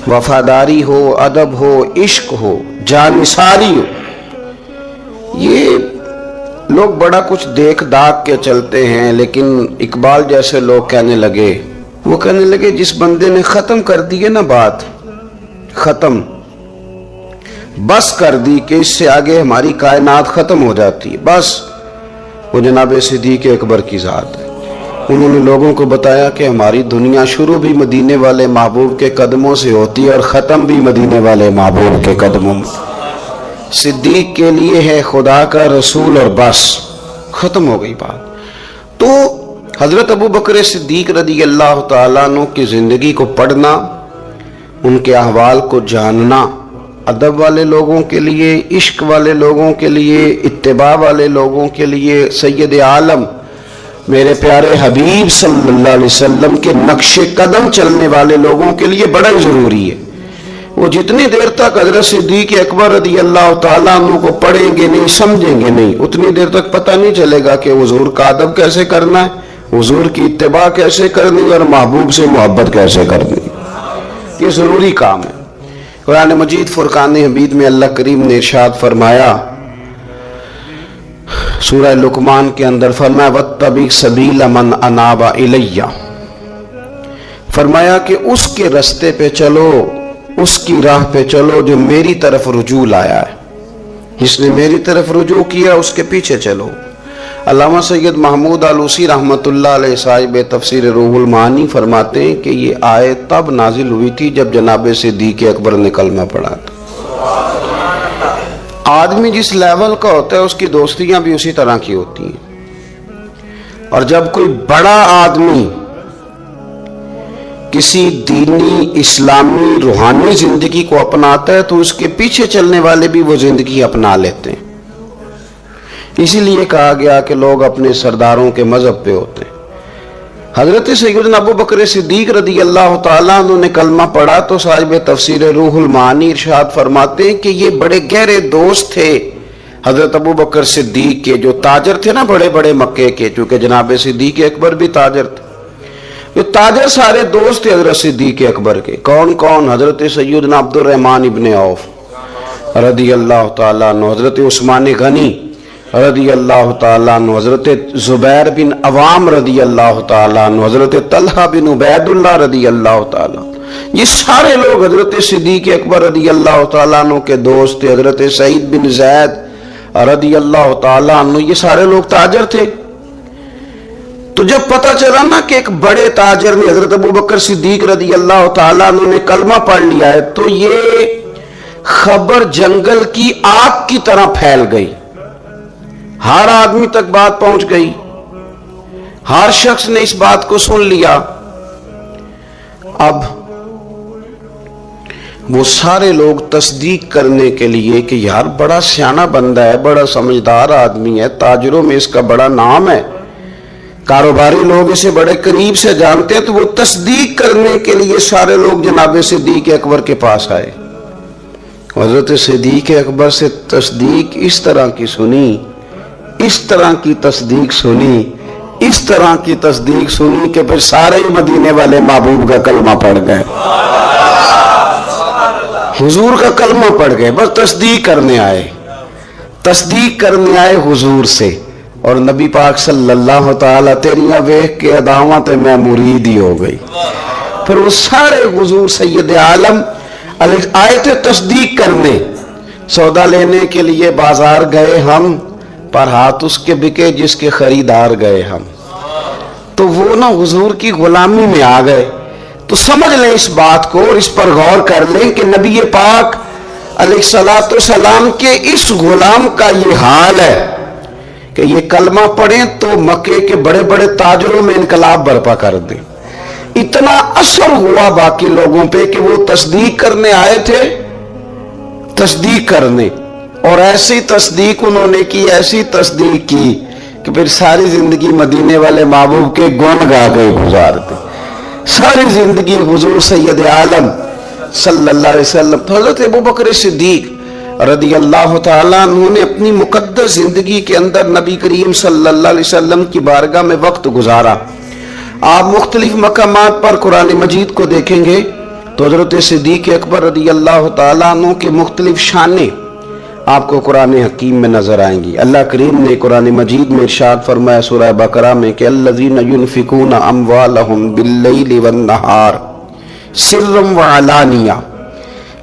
وفاداری ہو، ادب ہو، عشق ہو، جانثاری ہو۔ یہ لوگ بڑا کچھ دیکھ داکھ کے چلتے ہیں، لیکن اقبال جیسے لوگ کہنے لگے جس بندے نے ختم کر دی ہے نا بات، ختم بس کر دی کہ اس سے آگے ہماری کائنات ختم ہو جاتی ہے، بس وہ جناب صدیق اکبر کی ذات ہے۔ انہوں نے لوگوں کو بتایا کہ ہماری دنیا شروع بھی مدینے والے محبوب کے قدموں سے ہوتی ہے اور ختم بھی مدینے والے محبوب کے قدموں میں۔ صدیق کے لیے ہے خدا کا رسول اور بس، ختم ہو گئی بات۔ تو حضرت ابو بکر صدیق رضی اللہ تعالیٰ عنہ کی زندگی کو پڑھنا، ان کے احوال کو جاننا، ادب والے لوگوں کے لیے، عشق والے لوگوں کے لیے، اتباع والے لوگوں کے لیے، سید عالم میرے پیارے حبیب صلی اللہ علیہ وسلم کے نقش قدم چلنے والے لوگوں کے لیے بڑا ضروری ہے۔ وہ جتنی دیر تک حضرت صدیق اکبر رضی اللہ تعالیٰ عنہ کو پڑھیں گے نہیں، سمجھیں گے نہیں، اتنی دیر تک پتہ نہیں چلے گا کہ حضور کا ادب کیسے کرنا ہے، حضور کی اتباع کیسے کرنی ہے اور محبوب سے محبت کیسے کرنی ہے۔ یہ ضروری کام ہے۔ قرآن مجید فرقان حمید میں اللہ کریم نے ارشاد فرمایا، سورہ لقمان کے اندر فرمایا وَاتَّبِعْ سَبِيلَ مَنْ أَنَابَ إِلَيَّ، فرمایا کہ اس کے رستے پہ چلو، اس کی راہ پہ چلو جو میری طرف رجوع لایا ہے، جس نے میری طرف رجوع کیا اس کے پیچھے چلو۔ علامہ سید محمود آلوسی رحمۃ اللہ علیہ صاحب تفسیر روح المعانی فرماتے ہیں کہ یہ آیت تب نازل ہوئی تھی جب جناب صدیق اکبر نے کلمہ پڑھا تھا۔ آدمی جس لیول کا ہوتا ہے اس کی دوستیاں بھی اسی طرح کی ہوتی ہیں، اور جب کوئی بڑا آدمی کسی دینی، اسلامی، روحانی زندگی کو اپناتا ہے تو اس کے پیچھے چلنے والے بھی وہ زندگی اپنا لیتے ہیں۔ اسی لیے کہا گیا کہ لوگ اپنے سرداروں کے مذہب پہ ہوتے ہیں۔ حضرت سیدنا ابو بکر صدیق رضی اللہ تعالیٰ عنہ نے کلمہ پڑھا تو صاحب تفسیر روح المعانی ارشاد فرماتے ہیں کہ یہ بڑے گہرے دوست تھے حضرت ابو بکر صدیق کے، جو تاجر تھے نا بڑے بڑے مکے کے، چونکہ جناب صدیق اکبر بھی تاجر تھے۔ یہ تاجر سارے دوست تھے حضرت صدیق اکبر کے۔ کون کون؟ حضرت سیدنا عبد الرحمن ابن عوف رضی اللہ تعالیٰ عنہ، حضرت عثمان غنی رضی اللہ تعالیٰ عنہ، حضرت زبیر بن عوام رضی اللہ تعالیٰ عنہ، حضرت طلحہ بن عبید اللہ رضی اللہ تعالیٰ عنہ۔ یہ سارے لوگ حضرت صدیق اکبر رضی اللہ تعالیٰ عنہ کے دوست تھے۔ حضرت سعید بن زید رضی اللہ تعالیٰ عنہ، یہ سارے لوگ تاجر تھے۔ تو جب پتہ چلا نا کہ ایک بڑے تاجر نے حضرت ابو بکر صدیق رضی اللہ تعالیٰ عنہ نے کلمہ پڑھ لیا ہے تو یہ خبر جنگل کی آگ کی طرح پھیل گئی، ہر آدمی تک بات پہنچ گئی، ہر شخص نے اس بات کو سن لیا۔ اب وہ سارے لوگ تصدیق کرنے کے لیے کہ یار بڑا سیانہ بندہ ہے، بڑا سمجھدار آدمی ہے، تاجروں میں اس کا بڑا نام ہے، کاروباری لوگ اسے بڑے قریب سے جانتے ہیں، تو وہ تصدیق کرنے کے لیے سارے لوگ جناب صدیق اکبر کے پاس آئے۔ حضرت صدیق اکبر سے تصدیق اس طرح کی سنی، اس طرح کی تصدیق سنی، اس طرح کی تصدیق سنی کہ پھر سارے مدینے والے محبوب کا کلمہ پڑھ گئے، حضور کا کلمہ پڑھ گئے، بس تصدیق کرنے آئے، تصدیق کرنے آئے حضور سے۔ اور نبی پاک صلی اللہ تعالیٰ تیریاں ویکھ کے اداواں تے میں مرید ہی ہو گئی۔ پھر وہ سارے حضور سید عالم آئے تھے تصدیق کرنے، سودا لینے کے لیے بازار گئے ہم، پر ہاتھ اس کے بکے جس کے خریدار گئے ہم۔ تو وہ نا حضور کی غلامی میں آ گئے۔ تو سمجھ لیں اس بات کو اور اس پر غور کر لیں کہ نبی پاک علیہ الصلوۃ والسلام کے اس غلام کا یہ حال ہے کہ یہ کلمہ پڑھیں تو مکے کے بڑے بڑے تاجروں میں انقلاب برپا کر دیں۔ اتنا اثر ہوا باقی لوگوں پہ کہ وہ تصدیق کرنے آئے تھے، تصدیق کرنے، اور ایسی تصدیق انہوں نے کی، ایسی تصدیق کی کہ پھر ساری زندگی مدینے والے محبوب کے گن گا کے گزارتے، ساری زندگی حضور سید عالم صلی اللہ علیہ وسلم۔ تو حضرت ابوبکر صدیق رضی اللہ تعالیٰ عنہ نے اپنی مقدس زندگی کے اندر نبی کریم صلی اللہ علیہ وسلم کی بارگاہ میں وقت گزارا۔ آپ مختلف مقامات پر قرآن مجید کو دیکھیں گے تو حضرت صدیق اکبر رضی اللہ تعالیٰ عنہ کے مختلف شانیں آپ کو قرآن حکیم میں نظر آئیں گی۔ اللہ کریم نے قرآن مجید میں ارشاد فرمایا سورہ بقرہ میں کہ الذین ینفقون اموالہم باللیل والنہار سرا وعلانیہ،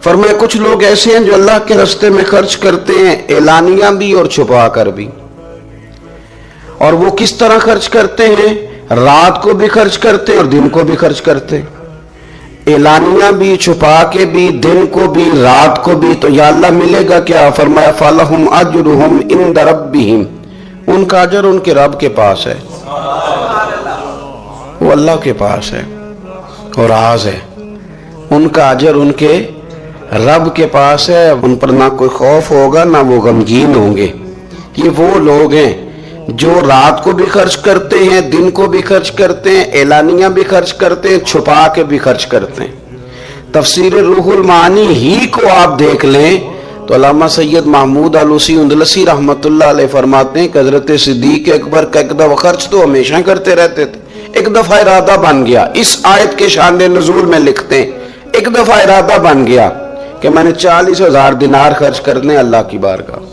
فرمایا کچھ لوگ ایسے ہیں جو اللہ کے راستے میں خرچ کرتے ہیں اعلانیہ بھی اور چھپا کر بھی۔ اور وہ کس طرح خرچ کرتے ہیں؟ رات کو بھی خرچ کرتے ہیں اور دن کو بھی خرچ کرتے ہیں، اعلانیہ بھی، چھپا کے بھی، دن کو بھی، رات کو بھی۔ تو یا اللہ ملے گا کیا؟ فرمایا فَلَهُمْ أَجْرُهُمْ عِنْدَ رَبِّهِمْ، ان کا اجر ان کے رب کے پاس ہے، وہ اللہ کے پاس ہے اور راز ہے، ان کا اجر ان کے رب کے پاس ہے، ان پر نہ کوئی خوف ہوگا نہ وہ غمگین ہوں گے۔ یہ وہ لوگ ہیں جو رات کو بھی خرچ کرتے ہیں، دن کو بھی خرچ کرتے ہیں، اعلانیہ بھی خرچ کرتے ہیں، چھپا کے بھی خرچ کرتے ہیں۔ تفسیر روح المعانی ہی کو آپ دیکھ لیں تو علامہ سید محمود علوسی اندلسی رحمۃ اللہ علیہ فرماتے ہیں کہ حضرت صدیق اکبر کا ایک دفعہ خرچ تو ہمیشہ کرتے رہتے تھے، ایک دفعہ ارادہ بن گیا، اس آیت کے شان نزول میں لکھتے ہیں ایک دفعہ ارادہ بن گیا کہ میں نے 40,000 دینار خرچ کرنے اللہ کی بارگاہ،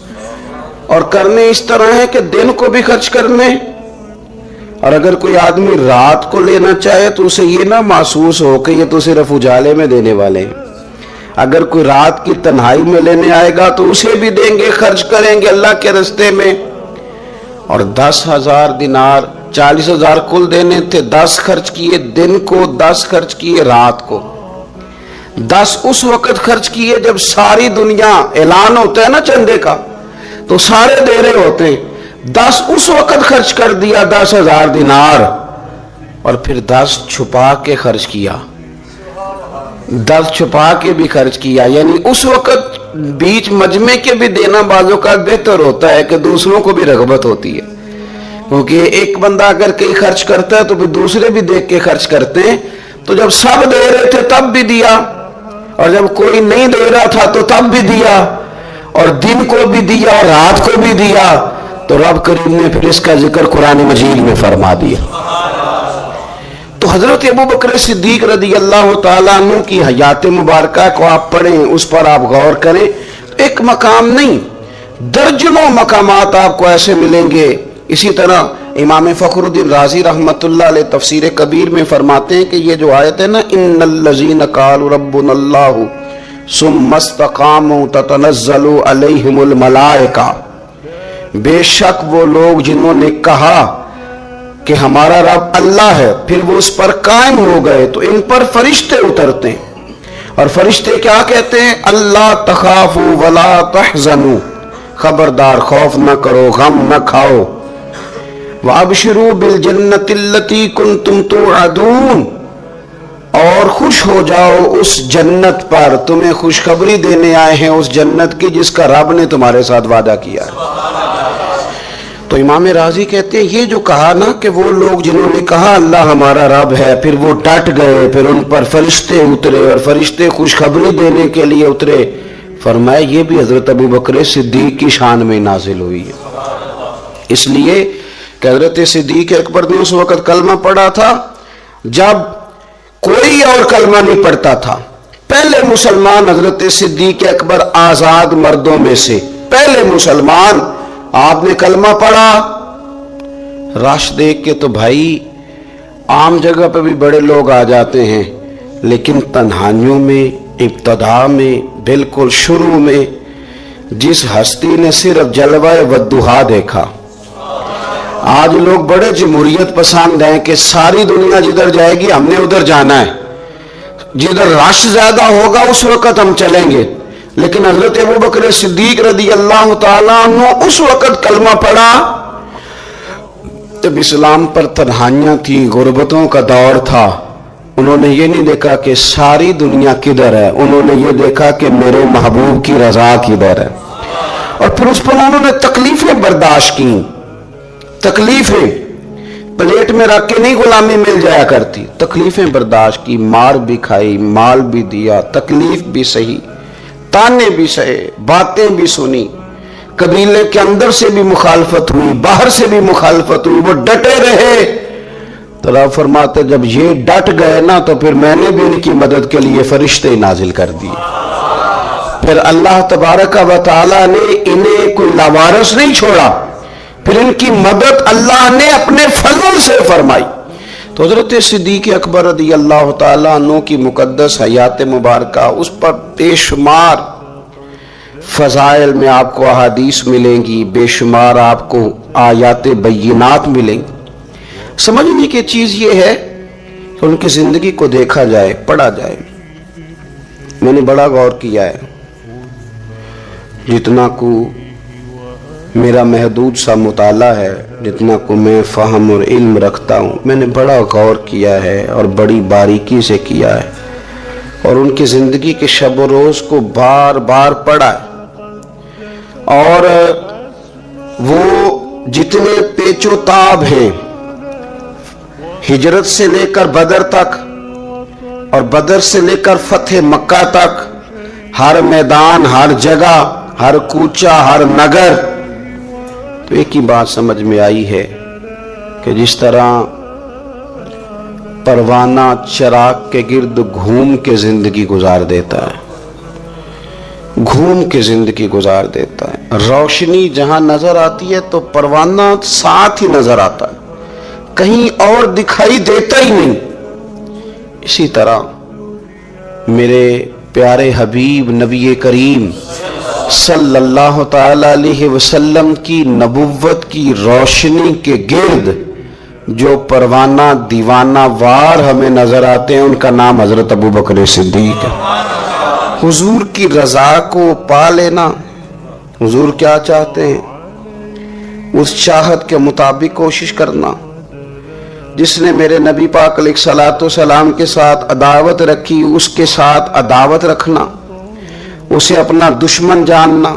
اور کرنے اس طرح ہے کہ دن کو بھی خرچ کرنے، اور اگر کوئی آدمی رات کو لینا چاہے تو اسے یہ نہ محسوس ہو کہ یہ تو صرف اجالے میں دینے والے ہیں، اگر کوئی رات کی تنہائی میں لینے آئے گا تو اسے بھی دیں گے، خرچ کریں گے اللہ کے راستے میں۔ اور 10,000 دینار، 40,000 کل دینے تھے، 10 خرچ کیے دن کو، 10 خرچ کیے رات کو، 10 اس وقت خرچ کیے جب ساری دنیا اعلان ہوتا ہے نا چندے کا تو سارے دے رہے ہوتے ہیں، 10 اس وقت خرچ کر دیا 10,000 دینار، اور پھر 10 چھپا کے خرچ کیا، 10 چھپا کے بھی خرچ کیا، یعنی اس وقت بیچ مجمع کے بھی دینا بعضوں کا بہتر ہوتا ہے کہ دوسروں کو بھی رغبت ہوتی ہے، کیونکہ ایک بندہ اگر کہیں خرچ کرتا ہے تو پھر دوسرے بھی دیکھ کے خرچ کرتے ہیں۔ تو جب سب دے رہے تھے تب بھی دیا، اور جب کوئی نہیں دے رہا تھا تو تب بھی دیا، اور دن کو بھی دیا اور رات کو بھی دیا، تو رب کریم نے پھر اس کا ذکر قرآن مجید میں فرما دیا۔ تو حضرت ابوبکر صدیق رضی اللہ تعالیٰ عنہ کی حیات مبارکہ کو آپ پڑھیں، اس پر آپ غور کریں، ایک مقام نہیں درجنوں مقامات آپ کو ایسے ملیں گے۔ اسی طرح امام فخر الدین رازی رحمۃ اللہ علیہ تفسیر کبیر میں فرماتے ہیں کہ یہ جو آیت ہے نا ان الذین قالوا ربنا اللہ ثم استقاموا تتنزل علیہم الملائکہ، بے شک وہ لوگ جنہوں نے کہا کہ ہمارا رب اللہ ہے پھر وہ اس پر قائم ہو گئے تو ان پر فرشتے اترتے ہیں، اور فرشتے کیا کہتے ہیں؟ اللہ تخافوا ولا تحزنوا، خبردار خوف نہ کرو، غم نہ کھاؤ، وَأَبْشِرُوا بِالْجَنَّةِ الَّتِي كُنْتُمْ تُوعَدُونَ، اور خوش ہو جاؤ اس جنت پر، تمہیں خوشخبری دینے آئے ہیں اس جنت کی جس کا رب نے تمہارے ساتھ وعدہ کیا ہے۔ تو امام راضی کہتے ہیں یہ جو کہا نا کہ وہ لوگ جنہوں نے کہا اللہ ہمارا رب ہے پھر وہ ڈٹ گئے، پھر ان پر فرشتے اترے اور فرشتے خوشخبری دینے کے لیے اترے، فرمایا یہ بھی حضرت ابوبکر صدیق کی شان میں نازل ہوئی ہے، اس لیے کہ حضرت صدیق اکبر نے اس وقت کلمہ پڑھا تھا جب کوئی اور کلمہ نہیں پڑھتا تھا، پہلے مسلمان حضرت صدیق اکبر آزاد مردوں میں سے پہلے مسلمان، آپ نے کلمہ پڑھا، رش دیکھ کے تو بھائی عام جگہ پہ بھی بڑے لوگ آ جاتے ہیں، لیکن تنہائیوں میں ابتدا میں بالکل شروع میں جس ہستی نے صرف جلوہ والضحیٰ دیکھا، آج لوگ بڑے جمہوریت پسند ہیں کہ ساری دنیا جدھر جائے گی ہم نے ادھر جانا ہے، جدھر رش زیادہ ہوگا اس وقت ہم چلیں گے، لیکن حضرت ابوبکر صدیق رضی اللہ تعالیٰ عنہ اس وقت کلمہ پڑھا جب اسلام پر تنہائیاں تھی، غربتوں کا دور تھا، انہوں نے یہ نہیں دیکھا کہ ساری دنیا کدھر ہے، انہوں نے یہ دیکھا کہ میرے محبوب کی رضا کدھر ہے، اور پھر اس پر انہوں نے تکلیفیں برداشت کی. تکلیفیں پلیٹ میں رکھ کے نہیں غلامی مل جایا کرتی، تکلیفیں برداشت کی، مار بھی کھائی، مال بھی دیا، تکلیف بھی سہی، تانے بھی سہے، باتیں بھی سنی، قبیلے کے اندر سے بھی مخالفت ہوئی، باہر سے بھی مخالفت ہوئی، وہ ڈٹے رہے. تو رب فرماتے جب یہ ڈٹ گئے نا تو پھر میں نے بھی ان کی مدد کے لیے فرشتے نازل کر دیے. پھر اللہ تبارک و تعالیٰ نے انہیں کوئی لاوارث نہیں چھوڑا، پھر ان کی مدد اللہ نے اپنے فضل سے فرمائی. تو حضرت صدیق اکبر رضی اللہ تعالیٰ عنہ کی مقدس حیات مبارکہ، اس پر بے شمار فضائل میں آپ کو احادیث ملیں گی، بے شمار آپ کو آیات بینات ملیں گی. سمجھنے کی چیز یہ ہے کہ ان کی زندگی کو دیکھا جائے، پڑھا جائے. میں نے بڑا غور کیا ہے، جتنا کو میرا محدود سا مطالعہ ہے، جتنا کو میں فہم اور علم رکھتا ہوں، میں نے بڑا غور کیا ہے اور بڑی باریکی سے کیا ہے، اور ان کی زندگی کے شب و روز کو بار بار پڑھا ہے. اور وہ جتنے پیچ و تاب ہیں ہجرت سے لے کر بدر تک اور بدر سے لے کر فتح مکہ تک، ہر میدان، ہر جگہ، ہر کوچہ، ہر نگر، تو ایک ہی بات سمجھ میں آئی ہے کہ جس طرح پروانہ چراغ کے گرد گھوم کے زندگی گزار دیتا ہے، گھوم کے زندگی گزار دیتا ہے، روشنی جہاں نظر آتی ہے تو پروانہ ساتھ ہی نظر آتا ہے، کہیں اور دکھائی دیتا ہی نہیں. اسی طرح میرے پیارے حبیب نبی کریم صلی اللہ تعالی علیہ وسلم کی نبوت کی روشنی کے گرد جو پروانہ دیوانہ وار ہمیں نظر آتے ہیں، ان کا نام حضرت ابوبکر صدیق ہے. حضور کی رضا کو پا لینا، حضور کیا چاہتے ہیں اس چاہت کے مطابق کوشش کرنا. جس نے میرے نبی پاک علیہ الصلوۃ والسلام کے ساتھ عداوت رکھی، اس کے ساتھ عداوت رکھنا، اسے اپنا دشمن جاننا.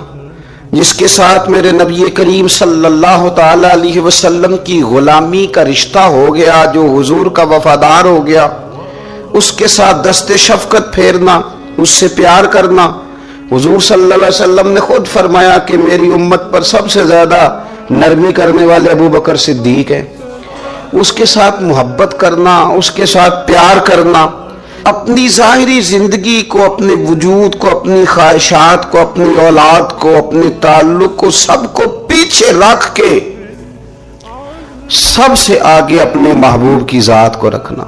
جس کے ساتھ میرے نبی کریم صلی اللہ تعالی علیہ وسلم کی غلامی کا رشتہ ہو گیا، جو حضور کا وفادار ہو گیا، اس کے ساتھ دست شفقت پھیرنا، اس سے پیار کرنا. حضور صلی اللہ علیہ وسلم نے خود فرمایا کہ میری امت پر سب سے زیادہ نرمی کرنے والے ابوبکر صدیق ہیں. اس کے ساتھ محبت کرنا، اس کے ساتھ پیار کرنا، اپنی ظاہری زندگی کو، اپنے وجود کو، اپنی خواہشات کو، اپنی اولاد کو، اپنے تعلق کو، سب کو پیچھے رکھ کے سب سے آگے اپنے محبوب کی ذات کو رکھنا.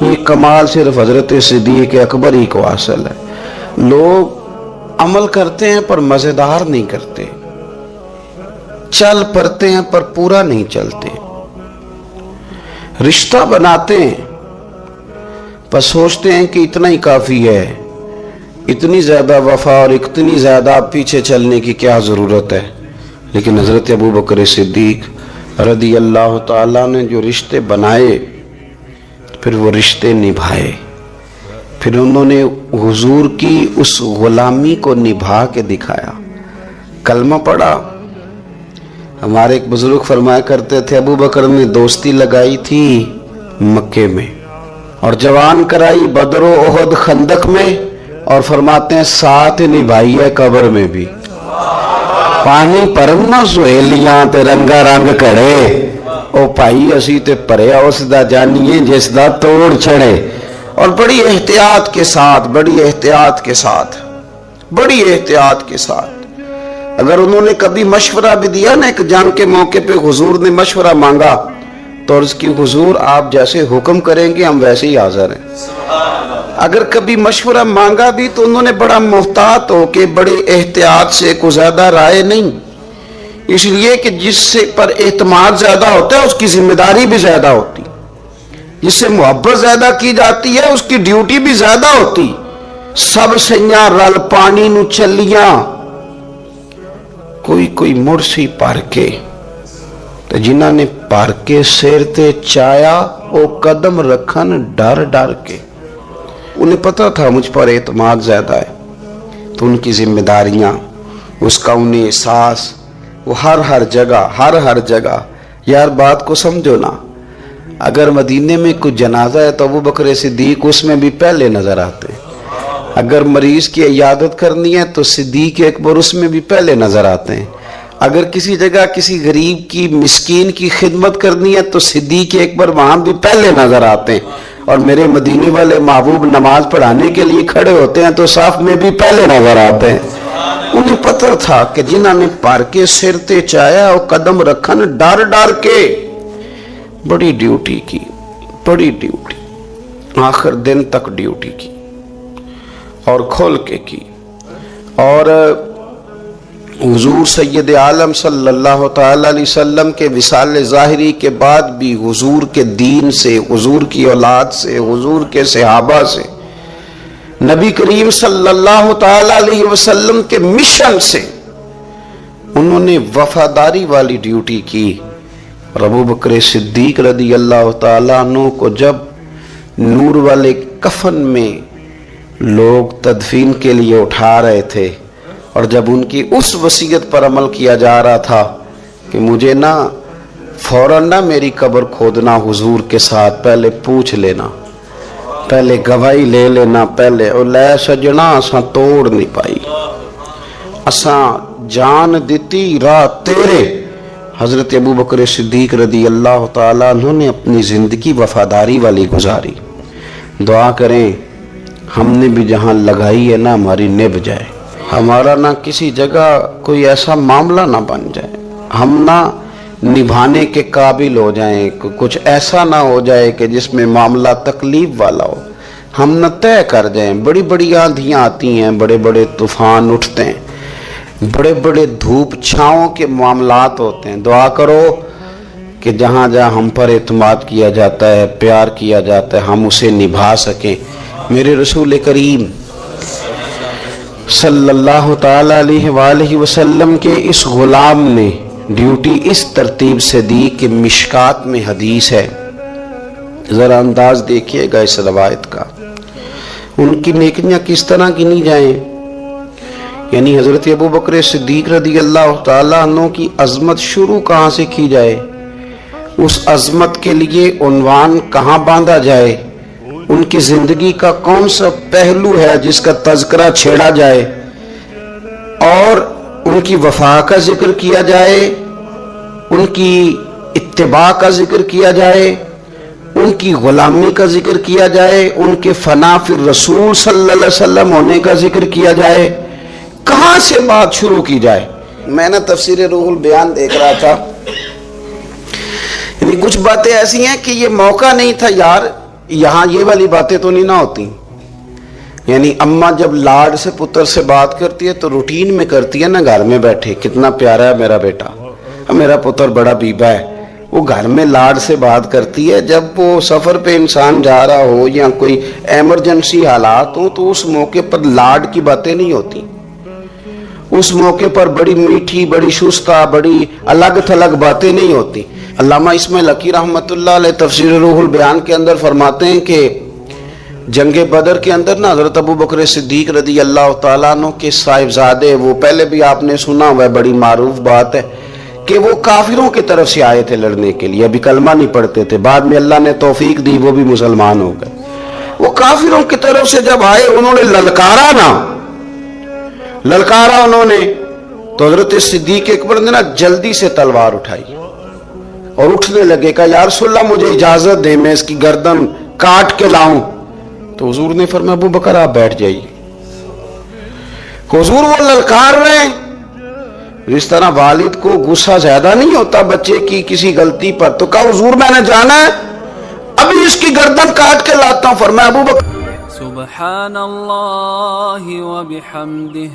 یہ کمال صرف حضرت صدیق اکبر ہی کو حاصل ہے. لوگ عمل کرتے ہیں پر مزیدار نہیں کرتے، چل پڑتے ہیں پر پورا نہیں چلتے، رشتہ بناتے ہیں بس سوچتے ہیں کہ اتنا ہی کافی ہے، اتنی زیادہ وفا اور اتنی زیادہ پیچھے چلنے کی کیا ضرورت ہے. لیکن حضرت ابوبکر صدیق رضی اللہ تعالیٰ نے جو رشتے بنائے، پھر وہ رشتے نبھائے، پھر انہوں نے حضور کی اس غلامی کو نبھا کے دکھایا. کلمہ پڑھا. ہمارے ایک بزرگ فرمایا کرتے تھے ابوبکر نے دوستی لگائی تھی مکے میں اور جوان کرائی بدر و احد خندق میں، اور فرماتے ہیں ساتھ نبھائی ہے قبر میں بھی. پانی پرنا سہیلیاں تے رنگا رنگ کڑے، او بھائی اسی تے پریا اس دا جانیے جس دا توڑ چھڑے. اور بڑی احتیاط کے ساتھ، بڑی احتیاط کے ساتھ، بڑی احتیاط کے ساتھ. اگر انہوں نے کبھی مشورہ بھی دیا نا، ایک جنگ کے موقع پہ حضور نے مشورہ مانگا تو عرض کی حضور آپ جیسے حکم کریں گے ہم ویسے ہی حاضر ہیں. اگر کبھی مشورہ مانگا بھی تو انہوں نے بڑا محتاط ہو کے بڑے احتیاط سے، کو زیادہ رائے نہیں، اس لیے کہ جس سے پر اعتماد زیادہ ہوتا ہے اس کی ذمہ داری بھی زیادہ ہوتی، جس سے محبت زیادہ کی جاتی ہے اس کی ڈیوٹی بھی زیادہ ہوتی. سب سیاں رل پانی نو چلیاں، کوئی مڑ سی پار کے، تو جنہاں نے پار کے سیر تے چایا او قدم رکھن ڈر ڈر کے. انہیں پتا تھا مجھ پر اعتماد زیادہ ہے، تو ان کی ذمہ داریاں اس کا انہیں احساس، وہ ہر جگہ یار بات کو سمجھو نا، اگر مدینے میں کوئی جنازہ ہے تو ابو بکر صدیق اس میں بھی پہلے نظر آتے ہیں، اگر مریض کی عیادت کرنی ہے تو صدیق اکبر اس میں بھی پہلے نظر آتے ہیں، اگر کسی جگہ کسی غریب کی مسکین کی خدمت کرنی ہے تو صدیق اکبر وہاں بھی پہلے نظر آتے ہیں، اور میرے مدینے والے محبوب نماز پڑھانے کے لیے کھڑے ہوتے ہیں تو صف میں بھی پہلے نظر آتے ہیں۔ انہیں پتہ تھا کہ جنہوں نے پار کے سر تے چایا اور قدم رکھن ڈر کے، بڑی ڈیوٹی کی، آخر دن تک ڈیوٹی کی اور کھول کے کی۔ اور حضور سید عالم صلی اللہ تعالی علیہ وسلم کے وصال ظاہری کے بعد بھی حضور کے دین سے، حضور کی اولاد سے، حضور کے صحابہ سے، نبی کریم صلی اللہ تعالی علیہ وسلم کے مشن سے انہوں نے وفاداری والی ڈیوٹی کی۔ اور ابو بکر صدیق رضی اللہ تعالیٰ عنہ کو جب نور والے کفن میں لوگ تدفین کے لیے اٹھا رہے تھے، اور جب ان کی اس وصیت پر عمل کیا جا رہا تھا کہ مجھے نہ فوراً نہ میری قبر کھودنا حضور کے ساتھ، پہلے پوچھ لینا، پہلے گواہی لے لینا، پہلے او لے سجنا اساں توڑ نہیں پائی، اساں جان دیتی راہ تیرے۔ حضرت ابو بکر صدیق رضی اللہ تعالیٰ عنہ نے اپنی زندگی وفاداری والی گزاری۔ دعا کریں ہم نے بھی جہاں لگائی ہے نا ہماری نبھ جائے، ہمارا نہ کسی جگہ کوئی ایسا معاملہ نہ بن جائے، ہم نہ نبھانے کے قابل ہو جائیں، کچھ ایسا نہ ہو جائے کہ جس میں معاملہ تکلیف والا ہو، ہم نہ طے کر جائیں۔ بڑی بڑی آندھیاں آتی ہیں، بڑے بڑے طوفان اٹھتے ہیں، بڑے بڑے دھوپ چھاؤں کے معاملات ہوتے ہیں۔ دعا کرو کہ جہاں جہاں ہم پر اعتماد کیا جاتا ہے، پیار کیا جاتا ہے، ہم اسے نبھا سکیں۔ میرے رسول کریم صلی اللہ تعالی علیہ وآلہ وسلم کے اس غلام نے ڈیوٹی اس ترتیب سے دی کہ مشکات میں حدیث ہے، ذرا انداز دیکھیے گا اس روایت کا، ان کی نیکیاں کس طرح گنی جائیں۔ یعنی حضرت ابو بکر صدیق رضی اللہ تعالیٰ عنہ کی عظمت شروع کہاں سے کی جائے، اس عظمت کے لیے عنوان کہاں باندھا جائے، ان کی زندگی کا کون سا پہلو ہے جس کا تذکرہ چھیڑا جائے، اور ان کی وفا کا ذکر کیا جائے، ان کی اتباع کا ذکر کیا جائے، ان کی غلامی کا ذکر کیا جائے، ان کے فنا فی الرسول صلی اللہ علیہ وسلم ہونے کا ذکر کیا جائے، کہاں سے بات شروع کی جائے۔ میں نے تفسیر روح البیان دیکھ رہا تھا، یعنی کچھ باتیں ایسی ہیں کہ یہ موقع نہیں تھا یار یہاں یہ والی باتیں تو نہیں نہ ہوتی۔ یعنی اماں جب لاڈ سے پتر سے بات کرتی ہے تو روٹین میں کرتی ہے نا، گھر میں بیٹھے کتنا پیارا ہے میرا بیٹا، میرا پتر بڑا بیبا ہے، وہ گھر میں لاڈ سے بات کرتی ہے۔ جب وہ سفر پہ انسان جا رہا ہو یا کوئی ایمرجنسی حالات ہوں تو اس موقع پر لاڈ کی باتیں نہیں ہوتی، اس موقع پر بڑی میٹھی، بڑی شستہ، بڑی الگ تھلگ باتیں نہیں ہوتی۔ علامہ اسماعیل حقی رحمۃ اللہ علیہ تفسیر روح البیان کے اندر فرماتے ہیں کہ جنگ بدر کے اندر نا حضرت ابو بکر صدیق رضی اللہ تعالیٰ عنہ کے صاحبزادے، وہ پہلے بھی آپ نے سنا ہوا ہے، بڑی معروف بات ہے کہ وہ کافروں کی طرف سے آئے تھے لڑنے کے لیے، ابھی کلمہ نہیں پڑھتے تھے، بعد میں اللہ نے توفیق دی وہ بھی مسلمان ہو گئے۔ وہ کافروں کی طرف سے جب آئے انہوں نے للکارا انہوں نے، تو حضرت صدیق اکبر نے نا جلدی سے تلوار اٹھائی اور اٹھنے لگے، کہا یا رسول اللہ مجھے اجازت دے میں اس کی گردن کاٹ کے لاؤں۔ تو حضور نے فرمایا ابو بکر آپ بیٹھ جائیے۔ حضور وہ للکار رہے ہیں، اس طرح والد کو غصہ زیادہ نہیں ہوتا بچے کی کسی غلطی پر، تو کہا حضور میں نے جانا ہے ابھی اس کی گردن کاٹ کے لاتا ہوں۔ فرمایا ابو بکر سبحان اللہ و بحمدہ